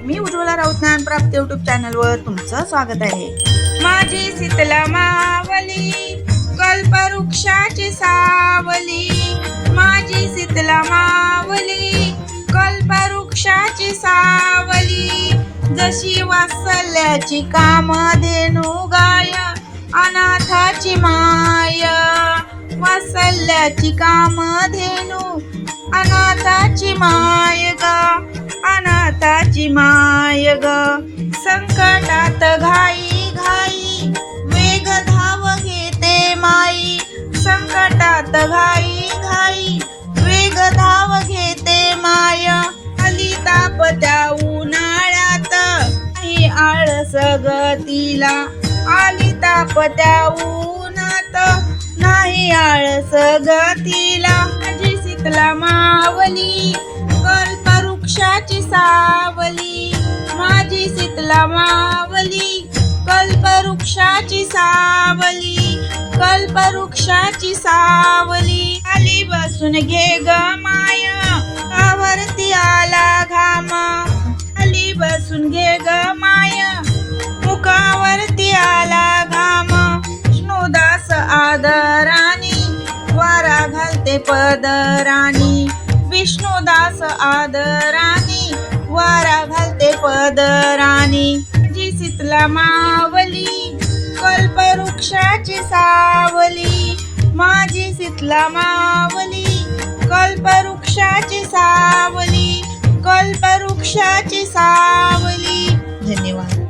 मी Ujjwala Raut ज्ञानप्राप्ती YouTube चॅनलवर तुमचं स्वागत आहे। माझी शीतला मावली कल्पवृक्षाची सावली, माझी शीतला मावली कल्पवृक्षाची सावली, जशी वात्सल्याची कामधेनू गाय अनाथाची माय, वात्सल्याची कामधेनू अनाथाची माय ग, अनाथाची माय ग। संकटात घाई घाई वेग धाव घेते माई, संकटात घाई घाई वेग धाव घेते माय। आली तापत्या उन्हाळ्यात ही आळस गतीला, आली तापत्या उन्हात नाही आळस गतीला। माझी शीतला मावली कल्पवृक्षाची सावली, माझी शीतला मावली कल्पवृक्षाची सावली, कल्पवृक्षाची सावली। खाली बसून घे ग माय मुखावरती आला घाम, खाली बसून घे ग माय मुखावरती आला घाम। विष्णुदास आदरानी वारा घालते पदरानी, विष्णुदास आदरानी वारा घालते पदरानी। जी शीतला मावली कल्पवृक्षाची सावली, माझी शीतला मावली कल्पवृक्षाची सावली, कल्पवृक्षाची सावली। धन्यवाद।